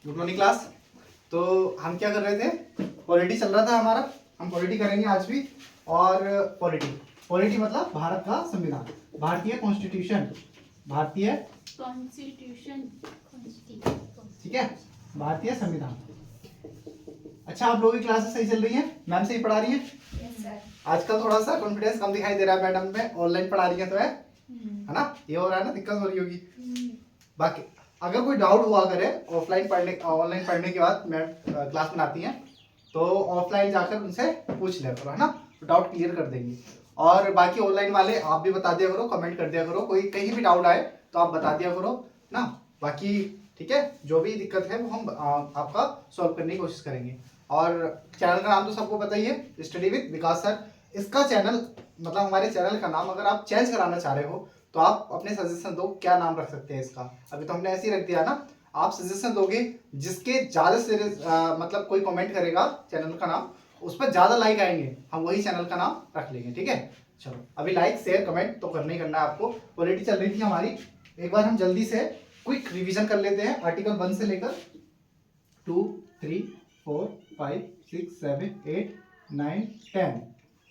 Good morning class. तो हम क्या कर रहे थे, पॉलिटी चल रहा था हमारा, हम पॉलिटी करेंगे आज भी। और पॉलिटी मतलब भारत का संविधान, भारतीय कॉन्स्टिट्यूशन, भारतीय कॉन्स्टिट्यूशन, ठीक है, भारतीय संविधान। अच्छा, आप लोगों की क्लासेस सही चल रही है? मैम सही पढ़ा रही है? आजकल थोड़ा सा कॉन्फिडेंस कम दिखाई दे रहा है मैडम में, ऑनलाइन पढ़ा रही है तो है ना, ये हो रहा है ना, दिक्कत हो रही होगी। बाकी अगर कोई डाउट हुआ करे ऑफलाइन पढ़ने ऑनलाइन पढ़ने के बाद मैम क्लास बनाती हैं, तो ऑफलाइन जाकर उनसे पूछ लिया करो, है ना, डाउट क्लियर कर देंगे। और बाकी ऑनलाइन वाले आप भी बता दिया करो, कमेंट कर दिया करो, कोई कहीं भी डाउट आए तो आप बता दिया करो ना। बाकी ठीक है, जो भी दिक्कत है वो हम आपका सॉल्व करने की कोशिश करेंगे। और चैनल का नाम तो सबको पता ही है, स्टडी विद विकास सर। इसका चैनल मतलब हमारे चैनल का नाम अगर आप चेंज कराना चाह रहे हो तो आप अपने सजेशन दो, क्या नाम रख सकते हैं इसका। अभी तो हमने ऐसे ही रख दिया ना, आप सजेशन दोगे, जिसके ज्यादा से मतलब कोई कमेंट करेगा चैनल का नाम, उस पर ज्यादा लाइक आएंगे, हम वही चैनल का नाम रख लेंगे। ठीक है, चलो अभी लाइक शेयर कमेंट तो करना ही करना है आपको। पॉलिटी चल रही थी हमारी, एक बार हम जल्दी से क्विक रिवीजन कर लेते हैं। आर्टिकल 1 से लेकर 2, 3, 4, 5, 6, 7, 8, 9, 10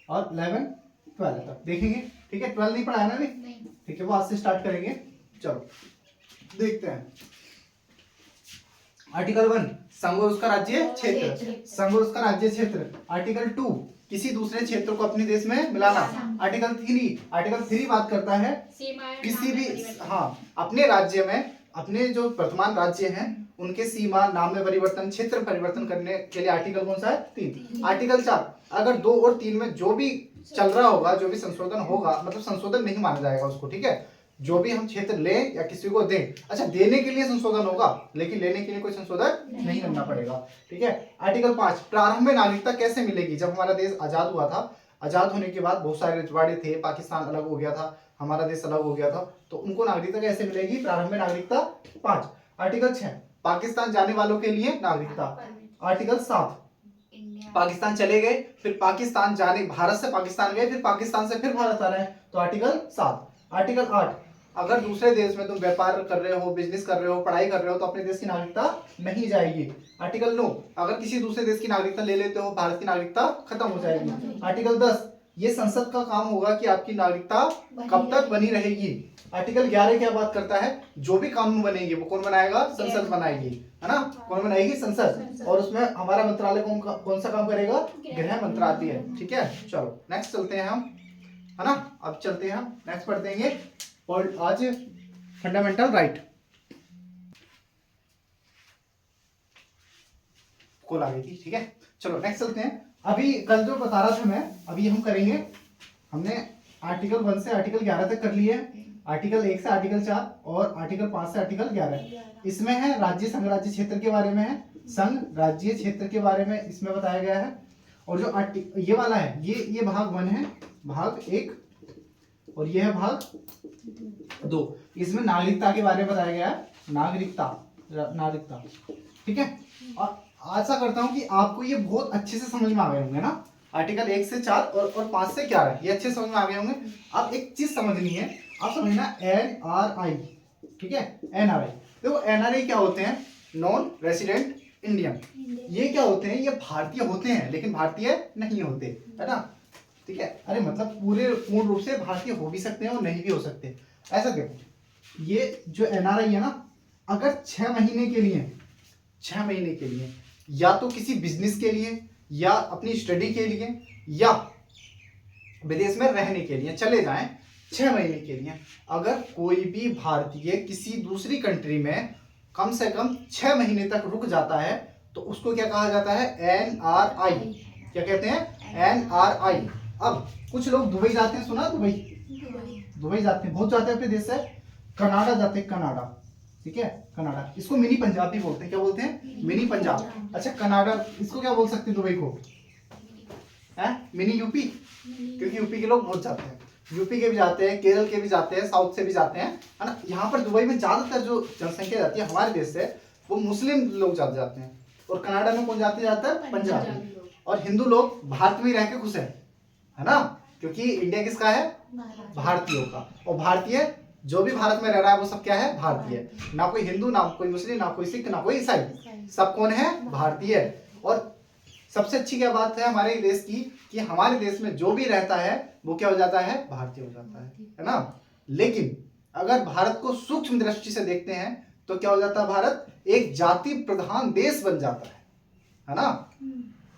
और 11, 12 तक देखेंगे। ठीक है, 12 नहीं पढ़ाया ना अभी? ठीक है, वो आज से स्टार्ट करेंगे। चलो देखते हैं। आर्टिकल 1, संघ और उसका राज्य क्षेत्र, संघ और उसका राज्य क्षेत्र। आर्टिकल 2, किसी दूसरे क्षेत्र को अपने देश में मिलाना। आर्टिकल 3 बात करता है किसी भी अपने राज्य में, अपने जो वर्तमान राज्य हैं उनके सीमा नाम में परिवर्तन, क्षेत्र परिवर्तन करने के लिए आर्टिकल कौन सा है? 3। आर्टिकल 4, अगर 2 और 3 में जो भी चल रहा होगा, जो भी संशोधन होगा, मतलब संशोधन नहीं माना जाएगा उसको, ठीक है, जो भी हम क्षेत्र लें या किसी को दें, अच्छा देने के लिए संशोधन होगा लेकिन लेने के लिए कोई संशोधन नहीं करना पड़ेगा। ठीक है। आर्टिकल 5, प्रारंभ में नागरिकता कैसे मिलेगी? जब हमारा देश आजाद हुआ था, आजाद होने के बाद बहुत सारे रजवाड़े थे, पाकिस्तान अलग हो गया था, हमारा देश अलग हो गया था, तो उनको नागरिकता कैसे मिलेगी? प्रारंभ में नागरिकता। 5। आर्टिकल 6, पाकिस्तान जाने वालों के लिए नागरिकता। आर्टिकल 7, पाकिस्तान चले गए फिर पाकिस्तान जाने, भारत से पाकिस्तान गए फिर पाकिस्तान से फिर भारत आ रहे हैं, तो आर्टिकल 7। आर्टिकल 8, अगर दूसरे देश में तुम व्यापार कर रहे हो, बिजनेस कर रहे हो, पढ़ाई कर रहे हो, तो अपने देश की नागरिकता नहीं जाएगी। आर्टिकल 9, अगर किसी दूसरे देश की नागरिकता ले लेते हो, भारत की नागरिकता खत्म हो जाएगी। आर्टिकल 10, ये संसद का काम होगा कि आपकी नागरिकता कब तक बनी रहेगी। आर्टिकल 11 क्या बात करता है? जो भी कानून बनेंगे वो कौन बनाएगा? संसद बनाएगी, है ना, कौन बनाएगी? संसद। और उसमें हमारा मंत्रालय कौन सा काम करेगा? गृह मंत्रालय। ठीक है, चलो नेक्स्ट चलते हैं हम, है ना, अब चलते हैं हम नेक्स्ट पढ़ देंगे और आज फंडामेंटल राइट कॉल आ गई थी। ठीक है, चलो नेक्स्ट चलते हैं। अभी कल जो बता रहा था मैं, अभी हम करेंगे, हमने आर्टिकल 1 से आर्टिकल 11 तक कर लिए, आर्टिकल 1 से आर्टिकल 4 और आर्टिकल 5 से आर्टिकल 11। इसमें है राज्य संघ राज्य क्षेत्र के बारे में है, संघ राज्य क्षेत्र के बारे में इसमें बताया गया है। और जो ये वाला है, ये भाग 1 है, भाग 1, और ये है भाग 2। इसमें नागरिकता के बारे में बताया गया है, नागरिकता। ठीक है, और आशा करता हूं कि आपको ये बहुत अच्छे से समझ में आ गए होंगे ना। आर्टिकल 1 से 4 और 5 से 11 ये अच्छे समझ में आ गए होंगे। अब एक चीज समझनी है, आप समझना NRI। ठीक है, NRI, देखो NRI क्या होते हैं? Non resident Indian. ये क्या होते हैं? ये भारतीय होते हैं लेकिन भारतीय नहीं होते, है ना। ठीक है, अरे मतलब पूर्ण रूप से भारतीय हो भी सकते हैं और नहीं भी हो सकते। ऐसा देखो, ये जो NRI है ना, अगर 6 महीने के लिए, 6 महीने के लिए, या तो किसी बिजनेस के लिए या अपनी स्टडी के लिए या विदेश में रहने के लिए चले जाएं 6 महीने के लिए, अगर कोई भी भारतीय किसी दूसरी कंट्री में कम से कम 6 महीने तक रुक जाता है तो उसको क्या कहा जाता है? NRI। क्या कहते हैं? NRI। अब कुछ लोग दुबई जाते हैं, सुना? दुबई जाते हैं, बहुत जाते हैं अपने देश से। कनाडा जाते हैं, कनाडा, ठीक है, कनाडा, इसको मिनी पंजाब भी बोलते हैं। क्या बोलते हैं? मिनी पंजाब। अच्छा, कनाडा, इसको क्या बोल सकते हैं दुबई को? है मिनी यूपी, क्योंकि यूपी के लोग बहुत जाते हैं, यूपी के भी जाते हैं, केरल के भी जाते हैं, साउथ से भी जाते हैं, है ना। यहाँ पर दुबई में ज्यादातर जो जनसंख्या जाती है हमारे देश से, वो मुस्लिम लोग ज्यादा जाते हैं। और कनाडा में कौन जाता है? पंजाबी। और हिंदू लोग भारत में रह के खुश है ना, क्योंकि इंडिया किसका है? भारतीयों का। और भारतीय जो भी भारत में रह रहा है वो सब क्या है, भारतीय। ना कोई हिंदू, ना कोई मुस्लिम, ना कोई सिख, ना कोई ईसाई, सब कौन है, भारतीय। और सबसे अच्छी क्या बात है हमारे देश की कि हमारे देश में जो भी रहता है वो क्या हो जाता है, भारतीय हो जाता है ना। लेकिन अगर भारत को सूक्ष्म दृष्टि से देखते हैं तो क्या हो जाता है, भारत एक जाति प्रधान देश बन जाता है ना।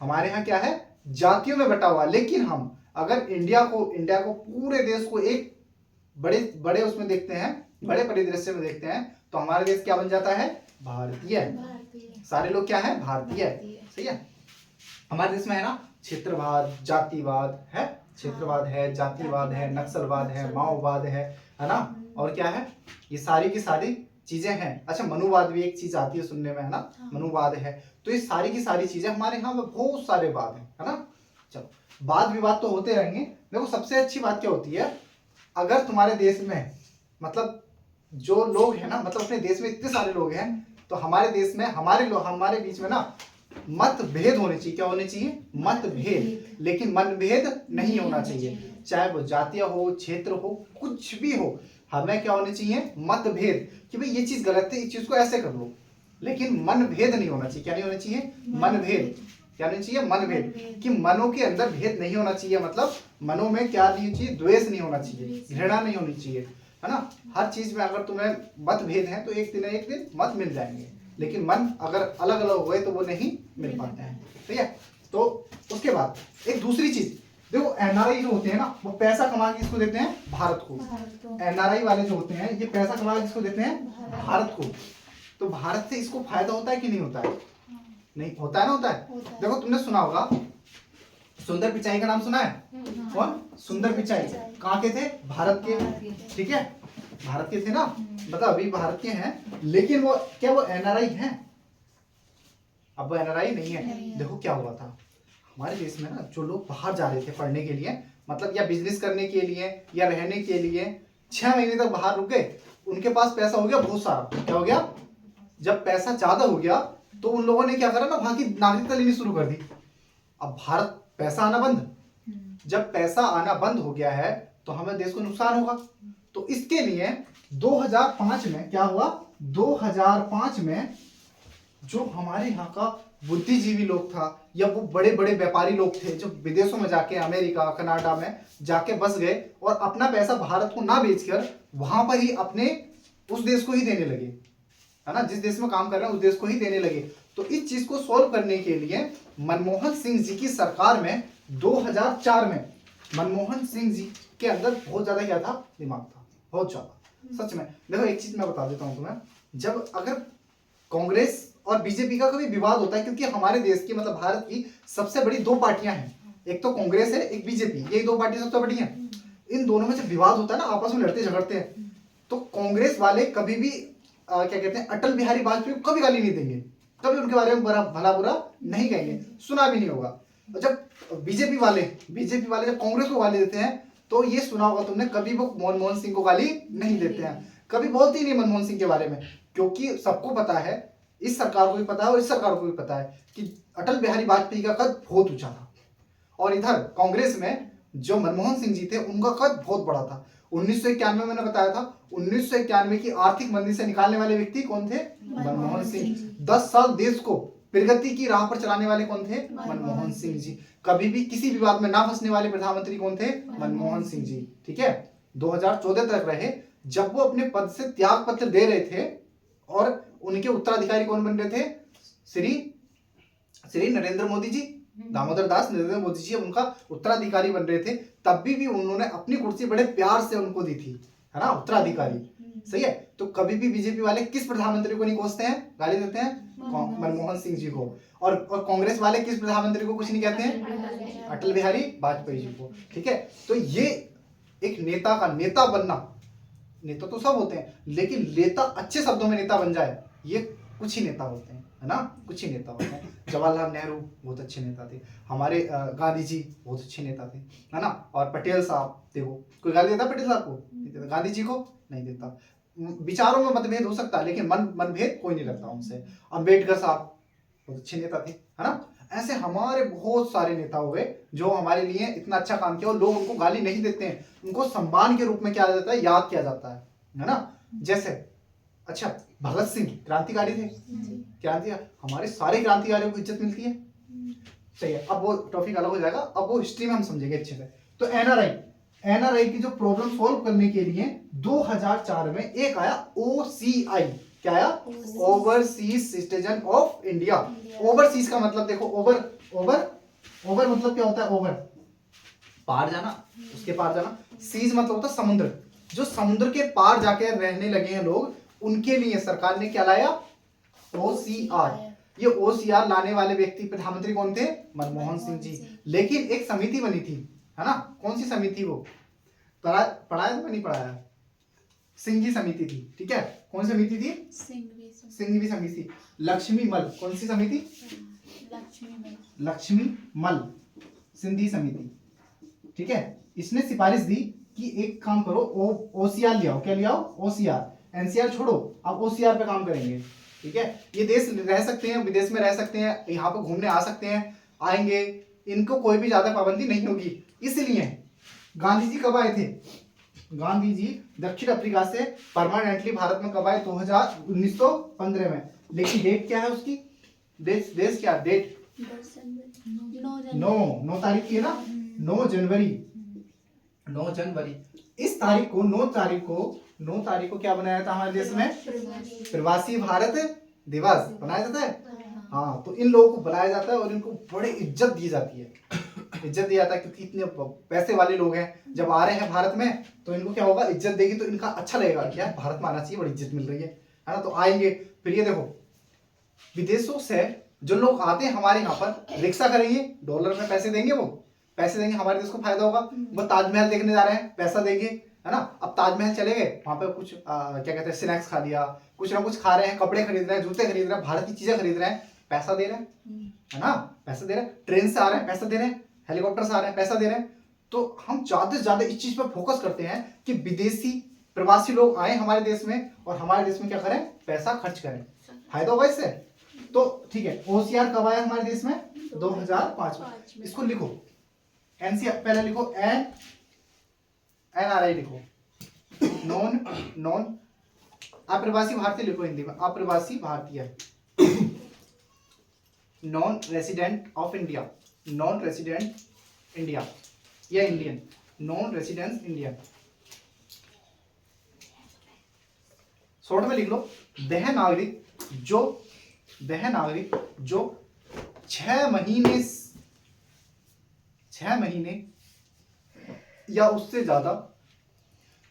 हमारे यहाँ क्या है, जातियों में बटा हुआ। लेकिन हम अगर इंडिया को पूरे देश को एक बड़े बड़े उसमें देखते हैं, बड़े परिदृश्य में देखते हैं, तो हमारा देश क्या बन जाता है, भारतीय। सारे लोग क्या है, भारतीय। सही है। हमारे देश में है ना क्षेत्रवाद, जातिवाद है, क्षेत्रवाद है, जातिवाद है, नक्सलवाद है, माओवाद है ना। और क्या है, ये सारी की सारी चीजें हैं। अच्छा, मनुवाद भी एक चीज आती है सुनने में, है ना, मनुवाद है। तो ये सारी की सारी चीजें हमारे यहाँ बहुत सारे वाद है ना। चलो, वाद विवाद तो होते रहेंगे। देखो सबसे अच्छी बात क्या होती है, अगर तुम्हारे देश में मतलब जो लोग हैं ना, मतलब अपने देश में इतने सारे लोग हैं, तो हमारे देश में हमारे बीच में ना मतभेद होने चाहिए। क्या होने चाहिए, मतभेद। लेकिन मनभेद नहीं होना चाहिए, चाहे वो जातीय हो, क्षेत्र हो, कुछ भी हो। हमें क्या होने चाहिए, मतभेद, कि भाई ये चीज गलत है, इस चीज को ऐसे कर लो। लेकिन मनभेद नहीं होना चाहिए। क्या नहीं होना चाहिए, मनभेद। क्या होना चाहिए, मनभेद, कि मनों के अंदर भेद नहीं होना चाहिए। मतलब मनों में क्या नहीं चाहिए, द्वेष नहीं होना चाहिए, घृणा नहीं होनी चाहिए, है ना। हर चीज में अगर तुम्हें मतभेद है तो एक दिन मत मिल जाएंगे। लेकिन मन अगर अलग अलग हुए तो वो नहीं मिल पाते हैं। ठीक है। तो उसके बाद एक दूसरी चीज देखो, एनआरआई जो होते हैं ना, वो पैसा कमा के किसको देते हैं, भारत को। एनआरआई वाले जो होते हैं ये पैसा कमा के किसको देते हैं, भारत को। तो भारत से इसको फायदा होता है कि नहीं होता है, नहीं होता है ना, होता है। देखो तुमने सुना होगा, सुंदर पिचाई का नाम सुना है, कौन, सुंदर पिचाई। कहाँ के थे, भारत के। ठीक है, भारत के थे ना, मतलब अभी भारत के हैं। लेकिन वो क्या वो एनआरआई हैं, अब वो एनआरआई नहीं है। देखो क्या हुआ था हमारे देश में ना, जो लोग बाहर जा रहे थे पढ़ने के लिए, मतलब या बिजनेस करने के लिए या रहने के लिए, 6 महीने तक बाहर रुक गए, उनके पास पैसा हो गया बहुत सारा। क्या हो गया, जब पैसा ज्यादा हो गया तो उन लोगों ने क्या करा ना, वहां की नागरिकता लेनी शुरू कर दी। अब भारत पैसा आना बंद, जब पैसा आना बंद हो गया है तो हमें देश को नुकसान होगा। तो इसके लिए 2005 में क्या हुआ, 2005 में जो हमारे यहाँ का बुद्धिजीवी लोग था या वो बड़े बड़े व्यापारी लोग थे जो विदेशों में जाके, अमेरिका, कनाडा में जाके बस गए और अपना पैसा भारत को ना बेचकर वहां पर ही अपने उस देश को ही देने लगे, है ना, जिस देश में काम कर रहे हैं उस देश को ही देने लगे। तो इस चीज को सॉल्व करने के लिए मनमोहन सिंह जी की सरकार में 2004 में मनमोहन सिंह जी के अंदर बहुत ज्यादा क्या था, दिमाग था, बहुत ज्यादा, सच में। देखो एक चीज मैं बता देता हूं तुम्हें, जब अगर कांग्रेस और बीजेपी का कभी विवाद होता है, क्योंकि हमारे देश की मतलब भारत की सबसे बड़ी 2 पार्टियां हैं, एक तो कांग्रेस है, एक बीजेपी, ये 2 पार्टियां सबसे बड़ी हैं। इन दोनों में जब विवाद होता है ना, आपस में लड़ते झगड़ते हैं, तो कांग्रेस वाले कभी भी क्या कहते हैं, अटल बिहारी वाजपेयी को कभी गाली नहीं देंगे, कभी उनके बारे में भला बुरा नहीं कहेंगे, सुना भी नहीं होगा। और जब बीजेपी वाले जब कांग्रेस को गाली देते हैं तो ये सुना होगा तुमने, कभी वो मनमोहन सिंह को गाली नहीं देते हैं, कभी बोलते ही नहीं मनमोहन सिंह के बारे में, क्योंकि सबको पता है, इस सरकार को भी पता है और इस सरकार को भी पता है कि अटल बिहारी वाजपेयी का कद बहुत ऊंचा था। और इधर कांग्रेस में जो मनमोहन सिंह जी थे उनका कद बहुत बड़ा था। 1991 मैंने बताया था, 1991 की आर्थिक मंदी से निकालने वाले व्यक्ति कौन थे, मनमोहन सिंह। 10 साल देश को प्रगति की राह पर चलाने वाले कौन थे, मनमोहन सिंह जी। कभी भी किसी विवाद में ना फंसने वाले प्रधानमंत्री कौन थे, मनमोहन सिंह जी। ठीक है, 2014 तक रहे, जब वो अपने पद से त्याग पत्र दे रहे थे और उनके उत्तराधिकारी कौन बन रहे थे, श्री नरेंद्र मोदी जी, दामोदर दास नरेंद्र मोदी जी उनका उत्तराधिकारी बन रहे थे, तब भी उन्होंने अपनी कुर्सी बड़े प्यार से उनको दी थी, है ना, उत्तराधिकारी। सही है। तो कभी भी बीजेपी वाले किस प्रधानमंत्री को नहीं कोसते हैं, गाली देते हैं, मनमोहन सिंह जी को। और कांग्रेस वाले किस प्रधानमंत्री को कुछ नहीं कहते हैं, अटल बिहारी वाजपेयी जी को। ठीक है। तो ये एक नेता का नेता बनना, नेता तो सब होते हैं लेकिन नेता अच्छे शब्दों में नेता बन जाए, ये कुछ ही नेता होते हैं, है ना, कुछ ही नेता होते हैं। जवाहरलाल नेहरू बहुत अच्छे नेता थे, हमारे गांधी जी बहुत अच्छे नेता थे, है ना। और पटेल साहब, देखो कोई गाली देता पटेल साहब को, गांधी जी को नहीं देता। विचारों में मतभेद हो सकता है लेकिन मनभेद कोई नहीं रखता उनसे। अम्बेडकर साहब बहुत अच्छे नेता थे, है ना। ऐसे हमारे बहुत सारे नेता हुए जो हमारे लिए इतना अच्छा काम किया और लोग उनको गाली नहीं देते हैं, उनको सम्मान के रूप में क्या जाता है, याद किया जाता है है ना। जैसे अच्छा भगत सिंह क्रांतिकारी थे, क्रांति हमारे सारे क्रांतिकारियों को इज्जत मिलती है, सही है। अब वो टॉपिक अलग हो जाएगा, अब वो हिस्ट्री में हम समझेंगे अच्छे से। तो एनआरआई की जो प्रॉब्लम सॉल्व करने के लिए 2004 में एक आया ओसीआई, क्या आया, overseas citizen of India. Overseas का मतलब देखो, ओवर मतलब क्या होता है, ओवर पार जाना, उसके पार जाना। सीज मतलब होता है समुद्र, जो समुद्र के पार जाके रहने लगे हैं लोग, उनके लिए सरकार ने क्या लाया, ओसीआर। ये ओसीआर लाने वाले व्यक्ति प्रधानमंत्री कौन थे, मनमोहन सिंह जी। लेकिन एक समिति बनी थी, है ना, कौन सी समिति, वो पढ़ाया तो नहीं पढ़ाया, सिंघी समिति थी, ठीक है। कौन सी समिति थी, सिंघवी समिति। लक्ष्मी मल, कौन सी समिति, लक्ष्मी मल सिंधी समिति, ठीक है। इसने सिफारिश दी कि एक काम करो, ओसीआर ले आओ, क्या ले आओ, ओसीआर। एनसीआर छोड़ो, अब ओसीआर पे काम करेंगे, ठीक है। ये देश रह सकते हैं, विदेश में रह सकते हैं, यहाँ पे घूमने आ सकते हैं, आएंगे, इनको कोई भी ज्यादा पाबंदी नहीं होगी। इसलिए गांधी जी कब आए थे, गांधी जी दक्षिण अफ्रीका से परमानेंटली भारत में कब आए, 1915 में। लेकिन डेट क्या है उसकी, देश क्या डेट, 9 तारीख की है ना, 9 जनवरी। इस तारीख को 9 तारीख को क्या बनाया था हमारे देश में, प्रवासी भारत दिवस बनाया जाता है। हाँ, तो इन लोगों को बनाया जाता है और इनको बड़ी इज्जत दी जाती है, इज्जत दिया जाता है, क्योंकि इतने पैसे वाले लोग हैं, जब आ रहे हैं भारत में तो इनको क्या होगा, इज्जत देगी, तो इनका अच्छा लगेगा, क्या भारत में आना चाहिए, बड़ी इज्जत मिल रही है ना, तो आएंगे। फिर ये देखो, विदेशों से जो लोग आते हैं हमारे यहाँ पर, रिक्शा करेंगे, डॉलर में पैसे देंगे, वो पैसे देंगे, हमारे देश को फायदा होगा। वो ताजमहल देखने जा रहे हैं, पैसा देंगे, है ना। अब ताजमहल चले गए, वहां पे कुछ क्या कहते हैं, स्नैक्स खा लिया, कुछ ना कुछ खा रहे हैं, कपड़े खरीद रहे हैं, जूते खरीद रहे हैं, भारत की चीजें खरीद रहे हैं, पैसा दे रहे हैं, है ना, पैसा दे रहे हैं। ट्रेन से आ रहे हैं, पैसा दे रहे हैं, हेलीकॉप्टर से आ रहे हैं, पैसा दे रहे हैं। तो हम ज्यादा से ज्यादा इस चीज पर फोकस करते हैं कि विदेशी प्रवासी लोग आए हमारे देश में, और हमारे देश में क्या करें, पैसा खर्च करें, फायदा होगा इससे। तो ठीक है, ओसीआर कब आया हमारे देश में, 2005 में। इसको लिखो, एनसीआर पहले लिखो, एनआरआई लिखो, नॉन अप्रवासी भारतीय लिखो हिंदी में, अप्रवासी भारतीय, non resident of India, non resident India या Indian, non residence Indian. Short में लिख लो, वह नागरिक जो 6 महीने या उससे ज्यादा,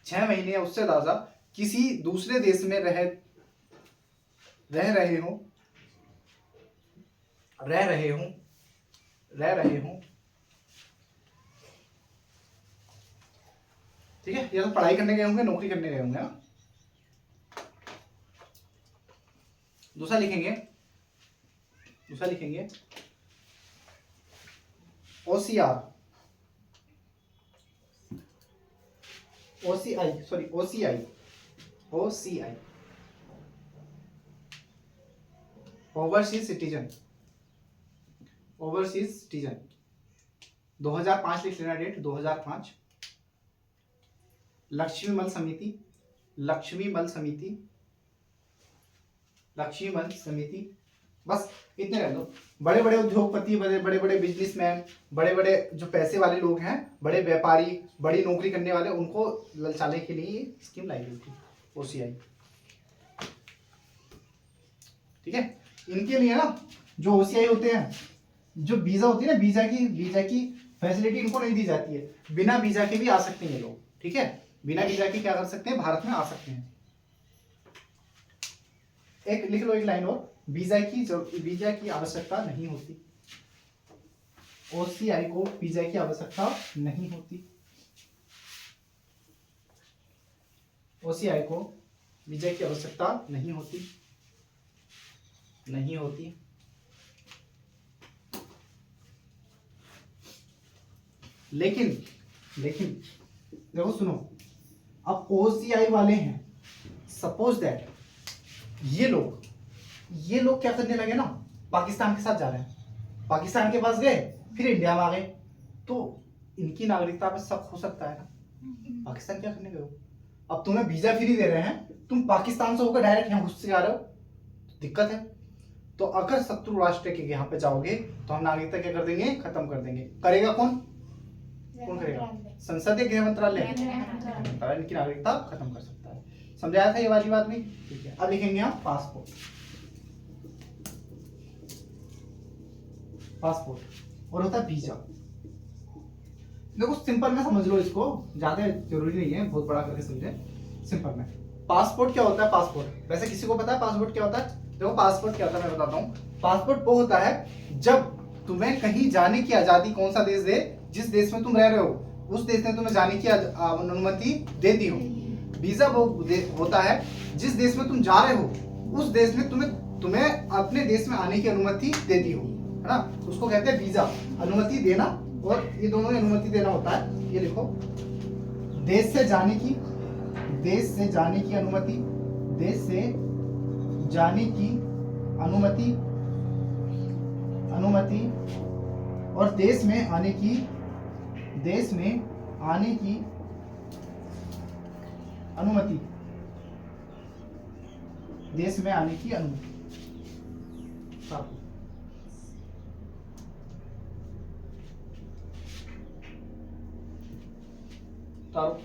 6 महीने या उससे ज्यादा किसी दूसरे देश में रह रहे हो, ठीक है। या तो पढ़ाई करने गए होंगे, नौकरी करने गए होंगे ना। दूसरा लिखेंगे ओसीआई, ओवरसीज सिटीजन 2005 लिख लेना, डेट 2005। लक्ष्मी मल समिति, बस इतने रह दो। बड़े बड़े उद्योगपति, बड़े बड़े बिजनेसमैन, बड़े बड़े जो पैसे वाले लोग हैं, बड़े व्यापारी, बड़ी नौकरी करने वाले, उनको ललचाने के लिए स्कीम लाई गई थी ओसीआई, ठीक है। इनके लिए ना जो ओसीआई होते हैं, जो वीजा होती है ना, वीजा की फैसिलिटी इनको नहीं दी जाती है, बिना वीजा के भी आ सकते हैं ये लोग, ठीक है। बिना वीजा के क्या कर सकते हैं, भारत में आ सकते हैं। एक लिख लो, एक लाइन और, वीजा की आवश्यकता नहीं होती, ओसीआई को वीजा की आवश्यकता नहीं होती, ओसीआई को वीजा की आवश्यकता नहीं होती। लेकिन देखो सुनो, अब ओसीआई वाले हैं, सपोज दैट ये लोग क्या करने लगे ना, पाकिस्तान के साथ जा रहे हैं, पाकिस्तान के पास गए, फिर इंडिया में आ गए, तो इनकी नागरिकता पे शक हो सकता है ना, पाकिस्तान क्या करने गए हो, अब तुम्हें वीजा फ्री दे रहे हैं, तुम पाकिस्तान से होकर डायरेक्ट यहाँ घुस के आ रहे हो, दिक्कत है। तो अगर शत्रु राष्ट्र के यहाँ पे जाओगे तो हम नागरिकता क्या कर देंगे, खत्म कर देंगे। करेगा कौन, कौन करेगा? संसद या गृह मंत्रालय? इनकी नागरिकता खत्म कर सकता है। समझाया था ये वाली बात भी, ठीक है। अब लिखेंगे हम पासपोर्ट। पासपोर्ट और होता है वीजा। देखो सिंपल में समझ लो इसको, ज्यादा जरूरी नहीं है बहुत बड़ा करके समझे, सिंपल में। पासपोर्ट क्या होता है? पासपोर्ट वैसे किसी को पता है पासपोर्ट क्या होता है? देखो पासपोर्ट क्या होता है मैं बताता हूँ। पासपोर्ट वो होता है जब तुम्हें कहीं जाने की आजादी कौन सा देश दे, जिस देश में तुम रह रहे हो उस देश ने तुम्हें जाने की अनुमति दे दी हो। वीजा वो होता है जिस देश में तुम जा रहे हो उस देश ने तुम्हें अपने देश में आने की अनुमति दे दी हो, है ना, उसको कहते हैं वीजा। अनुमति देना और ये दोनों अनुमति देना होता है। ये लिखो, देश से जाने की अनुमति, देश से जाने की अनुमति और देश में आने की अनुमति, देश में आने की अनुमति। तारो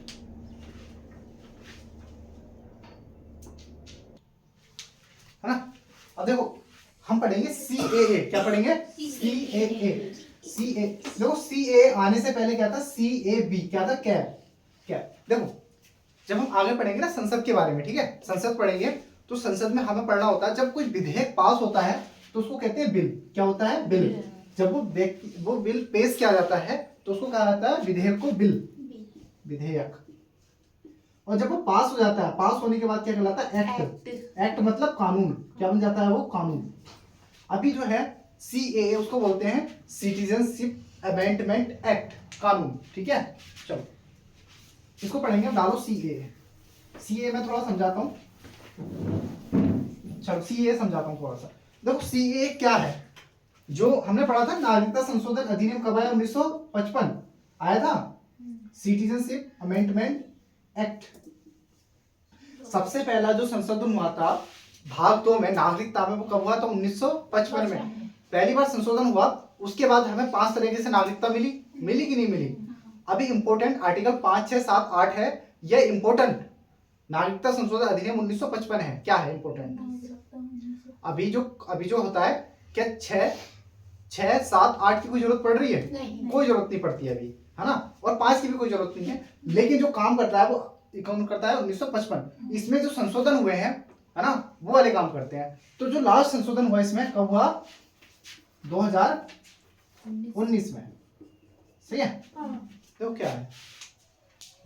है ना। अब देखो हम पढ़ेंगे CAA। क्या पढ़ेंगे? CAA। देखो CAA आने से पहले क्या था? CAB क्या था? कैब। देखो जब हम आगे पढ़ेंगे ना संसद के बारे में, ठीक है, संसद पढ़ेंगे तो संसद में हमें पढ़ना होता है जब कोई विधेयक पास होता है तो उसको कहते हैं बिल। क्या होता है? बिल। जब वो बिल पेश किया जाता है तो उसको कहा जाता है विधेयक को बिल, विधेयक। और जब वो पास हो जाता है, पास होने के बाद क्या कहलाता है? एक्ट मतलब कानून। क्या बन जाता है वो? कानून। अभी जो है CAA उसको बोलते हैं सिटीजनशिप अमेंडमेंट एक्ट, कानून, ठीक है। चलो इसको पढ़ेंगे, डालो CAA में थोड़ा समझाता हूँ। चलो CAA समझाता हूँ थोड़ा सा। देखो CAA क्या है? जो हमने पढ़ा था नागरिकता संशोधन अधिनियम कब आया? 1955 आया था, सिटीजनशिप अमेंडमेंट एक्ट। सबसे पहला जो संशोधन हुआ था भाग 2 में नागरिकता में, वो कब हुआ था? 1955 में पहली बार संशोधन हुआ। उसके बाद हमें 5 तरीके से नागरिकता मिली कि नहीं मिली? अभी इंपोर्टेंट आर्टिकल 5, 6, 7, 8 है। यह इंपोर्टेंट नागरिकता संशोधन अधिनियम 1955 है। क्या है इंपोर्टेंट? अभी जो होता है क्या 6, 7, 8 की कोई जरूरत पड़ रही है? कोई जरूरत नहीं पड़ती है अभी, है ना। और 5 की भी कोई जरूरत नहीं है। लेकिन जो काम करता है वो कौन करता है? 1955। इसमें जो संशोधन हुए हैं, है ना, वो वाले काम करते हैं। तो जो लास्ट संशोधन हुआ इसमें कब हुआ? 2019 में। सही है। तो क्या है,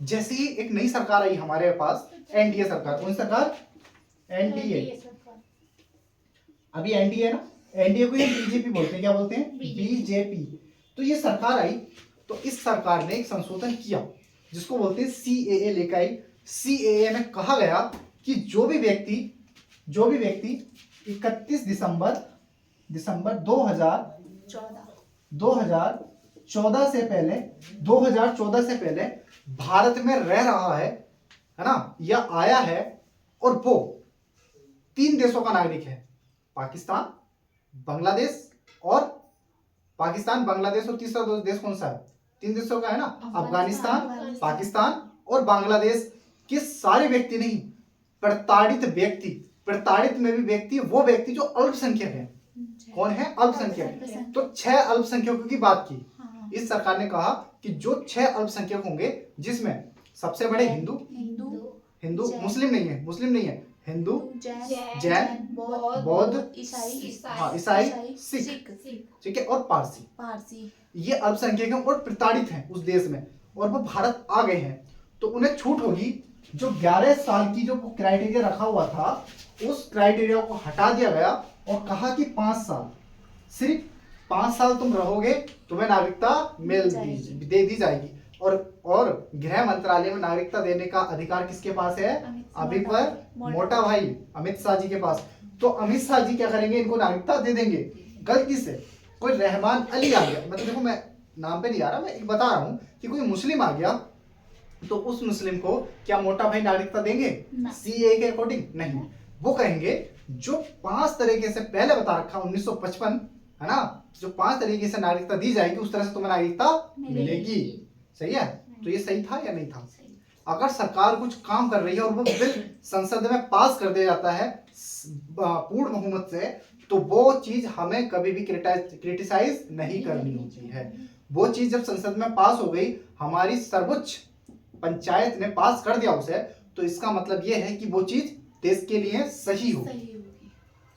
जैसे ही एक नई सरकार आई हमारे पास, एनडीए सरकार। कौन सी सरकार? एनडीए। अभी एनडीए है ना, एनडीए को ये बीजेपी बोलते हैं। क्या बोलते हैं? बीजेपी। तो ये सरकार आई तो इस सरकार ने एक संशोधन किया जिसको बोलते हैं CAA लेकर आई। CAA में कहा गया कि जो भी व्यक्ति 31 दिसंबर 2014 से पहले भारत में रह रहा है ना, या आया है, और वो 3 देशों का नागरिक है, पाकिस्तान, बांग्लादेश और तीसरा देश कौन सा है? 3 देशों का है ना, अफगानिस्तान, पाकिस्तान और बांग्लादेश के सारे व्यक्ति नहीं, प्रताड़ित में भी व्यक्ति, वो व्यक्ति जो अल्पसंख्यक है। कौन है? अल्पसंख्यक। तो 6 अल्पसंख्यकों की बात की इस सरकार ने। कहा कि जो 6 अल्पसंख्यक होंगे जिसमें सबसे बड़े हिंदू, मुस्लिम नहीं है, हिंदू, जैन, बौद्ध, ईसाई, सिख, ठीक है, और पारसी। ये अल्पसंख्यक हैं और प्रताड़ित हैं उस देश में, और वो भारत आ गए हैं तो उन्हें छूट होगी। जो 11 साल की जो क्राइटेरिया रखा हुआ था उस क्राइटेरिया को हटा दिया गया और कहा कि 5 साल, सिर्फ 5 साल तुम रहोगे, तुम्हें नागरिकता दे दी जाएगी। और गृह मंत्रालय में नागरिकता देने का अधिकार किसके पास है? अभी पर मोटा भाई अमित शाह जी के पास। तो अमित शाह जी क्या करेंगे? इनको नागरिकता दे देंगे। गलती से कोई रहमान अली आ गया, मतलब देखो मैं नाम पे नहीं आ रहा, मैं बता रहा हूँ कि कोई मुस्लिम आ गया तो उस मुस्लिम को क्या मोटा भाई नागरिकता देंगे ना। सीए के अकॉर्डिंग? नहीं, वो कहेंगे जो 5 तरीके से पहले बता रखा 1955 है ना, जो 5 तरीके से नागरिकता दी जाएगी उस तरह से तुम्हें नागरिकता मिलेगी। सही है? तो ये सही था या नहीं था? अगर सरकार कुछ काम कर रही है और वो बिल संसद में पास कर दिया जाता है पूर्ण बहुमत से, तो वो चीज हमें कभी भी क्रिटिसाइज नहीं करनी होती है। वो चीज जब संसद में पास हो गई, हमारी सर्वोच्च पंचायत ने पास कर दिया उसे, तो इसका मतलब ये है कि वो चीज देश के लिए सही होगी।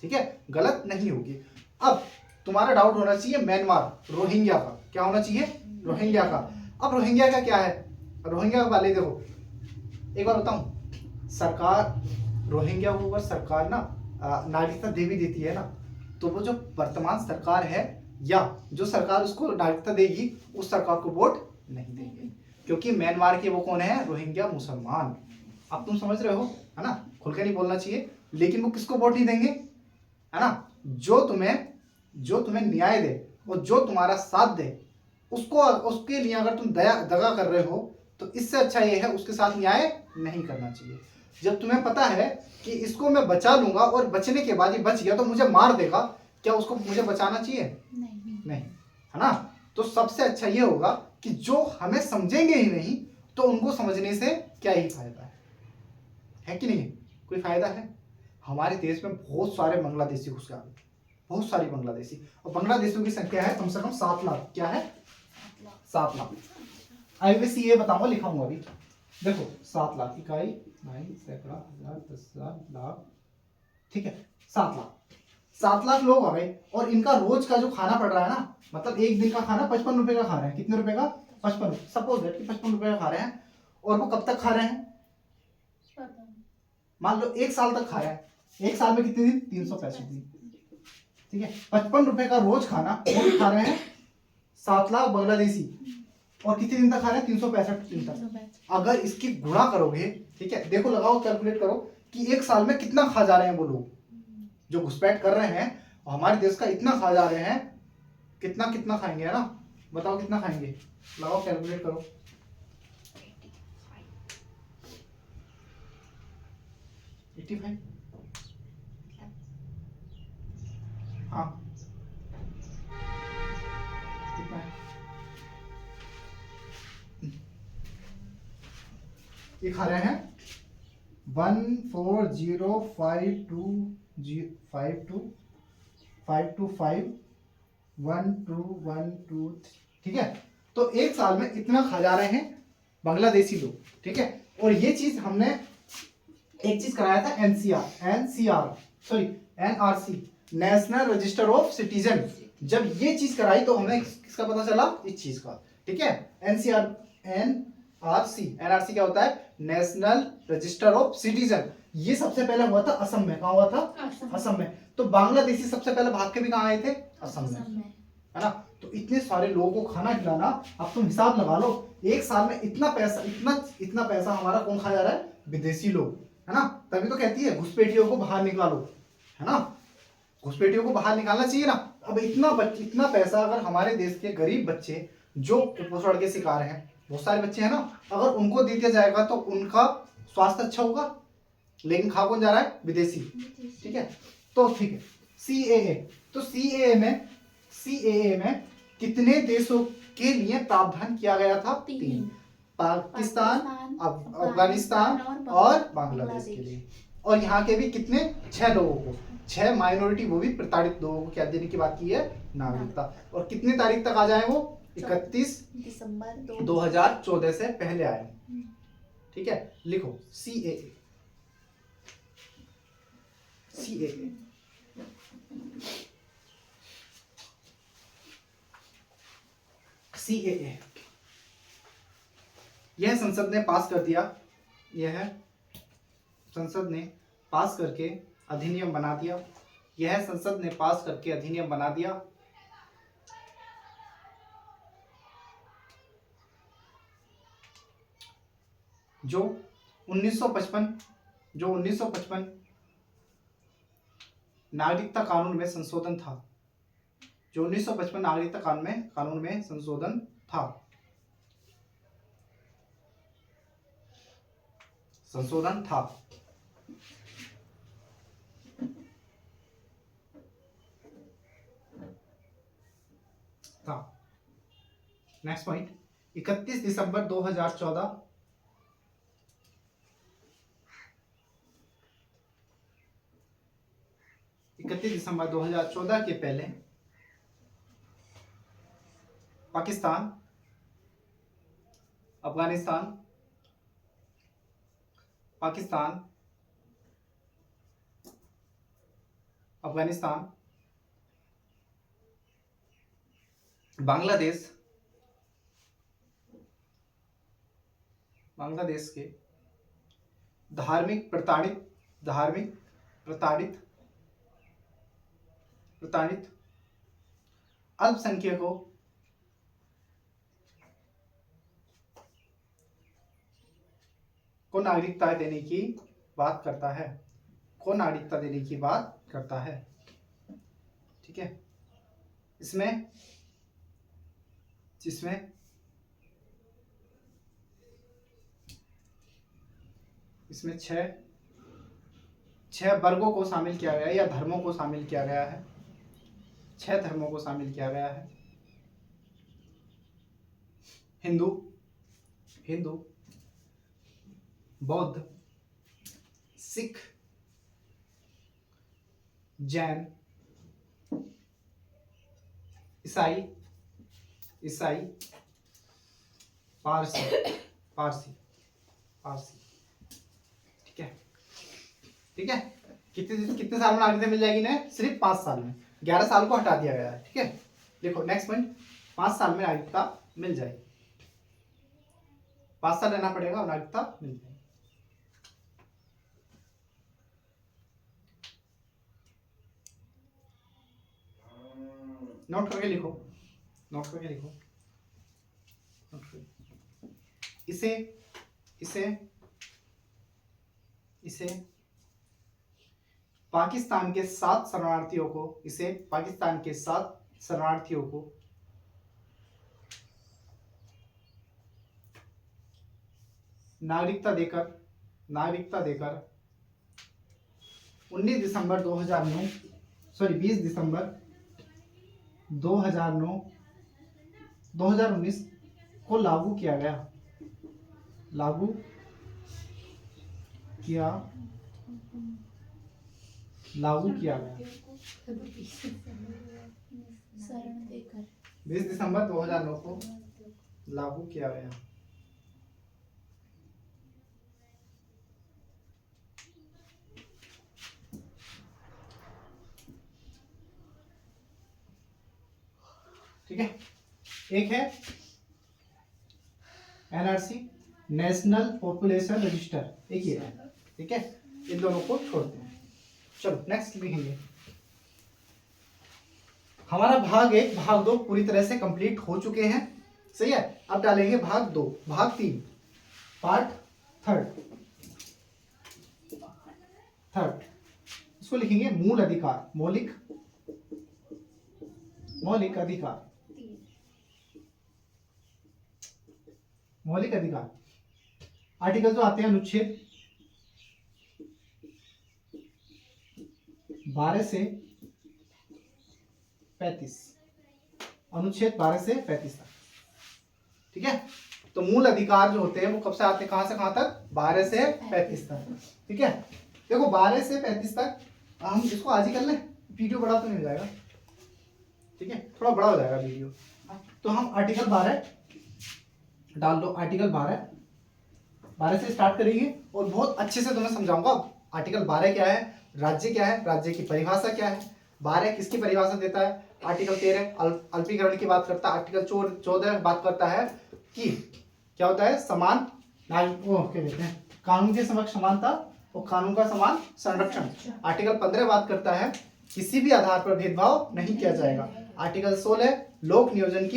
ठीक है, गलत नहीं होगी। अब तुम्हारा डाउट होना चाहिए म्यांमार रोहिंग्या का, क्या होना चाहिए? रोहिंग्या का। अब रोहिंग्या का क्या है? रोहिंग्या वाले देखो, एक बार बताऊं, सरकार रोहिंग्या को अगर सरकार ना नागरिकता दे भी देती है ना, तो वो जो वर्तमान सरकार है या जो सरकार उसको नागरिकता देगी, उस सरकार को वोट नहीं देगी, क्योंकि म्यांमार के वो कौन है? रोहिंग्या मुसलमान। अब तुम समझ रहे हो, है ना? खुल के नहीं बोलना चाहिए, लेकिन वो किसको वोट नहीं देंगे, है ना? जो तुम्हें न्याय दे और जो तुम्हारा साथ दे, उसको, उसके लिए अगर तुम दगा कर रहे हो, तो इससे अच्छा ये है उसके साथ न्याय नहीं करना चाहिए। जब तुम्हें पता है कि इसको मैं बचा लूंगा और बचने के बाद ये बच गया तो मुझे मार देगा, क्या उसको मुझे बचाना चाहिए? नहीं, है ना? तो सबसे अच्छा ये होगा कि जो हमें समझेंगे ही नहीं, तो उनको समझने से क्या ही फायदा है कि नहीं? कोई फायदा है? हमारे देश में बहुत सारे बांग्लादेशी घुस गए, बहुत सारी बांग्लादेशी, और बांग्लादेशियों की संख्या है कम से कम 7 लाख। क्या है? 7 लाख। आईवीसी ये बताऊंगा, लिखाऊंगा अभी। देखो 7 लाख, इकाई, 9, सैकड़ा, हजार, 10,000, लाख, ठीक है, 7 लाख। 7 लाख लोग आ गए, और इनका रोज का जो खाना पड़ रहा है ना, मतलब एक दिन का खाना 55 रुपए का खा रहे हैं। कितने रुपए का? 55। सपोज दैट कि 55 रुपए का खा रहे हैं, और वो कब तक खा रहे हैं? मान लो 1 साल तक खा रहे हैं। 1 साल में कितने दिन? 365 दिन। ठीक है, 55 रुपए का रोज खाना वो भी खा रहे हैं 7 लाख बांग्लादेशी, और कितने दिन तक खा रहे हैं? 365 दिन तक। अगर इसकी गुणा करोगे, ठीक है, देखो लगाओ, कैलकुलेट करो कि 1 साल में कितना खा जा रहे हैं वो लोग जो घुसपैठ कर रहे हैं, और हमारे देश का इतना खा जा रहे हैं, कितना खाएंगे, है ना? बताओ कितना खाएंगे, लगाओ, कैलकुलेट करो। 85। हाँ, कितना है? ये खा रहे हैं 140525252512123। ठीक है, तो 1 साल में इतना खा जा रहे हैं बांग्लादेशी लोग। ठीक है, और ये चीज हमने एक चीज कराया था, NRC, national register of citizen. जब ये चीज कराई तो हमें किसका पता चला? इस चीज का। ठीक है, एनआरसी क्या होता है? National register of citizen. ये सबसे पहले हुआ था असम में। कहाँ हुआ था? असम में। तो बांग्लादेशी सबसे पहले भाग के भी कहाँ आए थे? असम में, है ना? तो इतने सारे लोगों को खाना खिलाना, अब तुम हिसाब लगा लो, 1 साल में इतना पैसा हमारा कौन खा जा रहा है? विदेशी लोग, है ना? तभी तो कहती है घुसपैठियों को बाहर निकालो, है ना? घुसपैठियों को बाहर निकालना चाहिए ना। अब इतना पैसा अगर हमारे देश के गरीब बच्चे जो कुपोषण के शिकार हैं, बहुत सारे बच्चे हैं ना, अगर उनको दे दिया जाएगा तो उनका स्वास्थ्य अच्छा होगा, लेकिन खा कौन जा रहा है? विदेशी। ठीक है, तो ठीक है, सीएए। तो सीएए में कितने देशों के लिए प्रावधान किया गया था? 3। पाकिस्तान, अफगानिस्तान और बांग्लादेश के लिए। और यहाँ के भी कितने? 6 लोगों को, 6 माइनॉरिटी, वो भी प्रताड़ित लोगों को क्या देने की बात की है? नागरिकता। और कितने तारीख तक आ जाए वो? 31 दिसंबर 2014 से पहले आए। ठीक है, लिखो सीएए। यह संसद ने पास कर दिया, यह संसद ने पास करके अधिनियम बना दिया, यह संसद ने पास करके अधिनियम बना दिया। जो 1955 नागरिकता कानून में संशोधन था, जो 1955 नागरिकता कानून में संशोधन था, संशोधन था। नेक्स्ट पॉइंट, 31 दिसंबर 2014 31 दिसंबर 2014 के पहले पाकिस्तान, अफगानिस्तान, पाकिस्तान, अफगानिस्तान, बांग्लादेश के धार्मिक प्रताड़ित अल्पसंख्यकों को नागरिकता देने की बात करता है, ठीक है। इसमें छह वर्गों को शामिल किया गया है या धर्मों को शामिल किया गया है, 6 धर्मों को शामिल किया गया है। हिंदू, बौद्ध, सिख, जैन, ईसाई, पारसी, ठीक है। कितने साल में नागरिकता मिल जाएगी ना? सिर्फ 5 साल में, 11 साल को हटा दिया गया है, ठीक है। देखो नेक्स्ट पॉइंट, 5 साल में नागरिकता मिल जाएगी, 5 साल रहना पड़ेगा और नागरिकता मिल जाएगी। नोट करके लिखो। इसे पाकिस्तान के 7 शरणार्थियों को नागरिकता देकर 20 दिसंबर 2019 को लागू किया गया। लागू किया गया 20 दिसंबर 2009 को लागू किया गया। ठीक है, एक है एनआरसी, नेशनल पॉपुलेशन रजिस्टर, एक ही है, ठीक है। इन दोनों को छोड़ते हैं। चलो नेक्स्ट लिखेंगे। हमारा भाग 1 भाग 2 पूरी तरह से कंप्लीट हो चुके हैं, सही है। अब डालेंगे भाग 2 भाग 3 पार्ट थर्ड। इसको लिखेंगे मूल अधिकार, मौलिक अधिकार। आर्टिकल जो आते हैं अनुच्छेद 12 से 35, अनुच्छेद 12 से 35 तक, ठीक है। तो मूल अधिकार जो होते हैं वो कब से आते हैं, कहां से कहां तक? 12 से 35 तक, ठीक है। देखो 12 से 35 तक हम इसको आज ही कर लें, वीडियो बड़ा तो नहीं हो जाएगा, ठीक है, थोड़ा बड़ा हो जाएगा वीडियो। तो हम आर्टिकल 12 डाल दो, आर्टिकल 12 से स्टार्ट करेंगे और बहुत अच्छे से तुम्हें समझाऊंगा आर्टिकल 12 क्या है, राज्य क्या है, राज्य की परिभाषा क्या है, 12 किसकी परिभाषा देता है। आर्टिकल 13 अल्पीकरण की बात करता है। आर्टिकल 14 बात करता है कि क्या होता है, समान क्या कहते हैं, कानून के समक्ष समानता और कानून का समान संरक्षण। आर्टिकल 15 बात करता है किसी भी आधार पर भेदभाव नहीं किया जाएगा। आर्टिकल 16 लोक नियोजन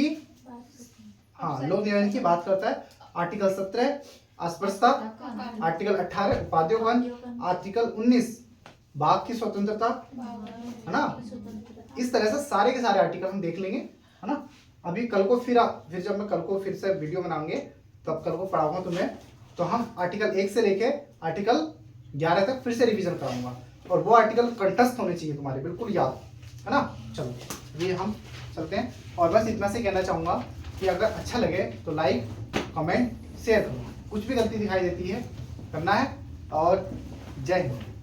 की बात करता है। आर्टिकल 17 अस्पृश्यता। आर्टिकल 18 उपाध्योगन। आर्टिकल 19 बाघ की स्वतंत्रता, है ना। इस तरह से सारे के सारे आर्टिकल हम देख लेंगे, है ना। अभी कल को फिर जब मैं कल को फिर से वीडियो बनाऊंगे तब कल को पढ़ाऊंगा तुम्हें। तो हम आर्टिकल 1 से लेके आर्टिकल 11 तक फिर से रिवीजन कराऊंगा, और वो आर्टिकल कंठस्थ होने चाहिए तुम्हारे, बिल्कुल याद, है ना। चलो ये हम चलते हैं, और बस इतना से कहना चाहूँगा कि अगर अच्छा लगे तो लाइक कमेंट शेयर करो, कुछ भी गलती दिखाई देती है करना है, और जय हिंद।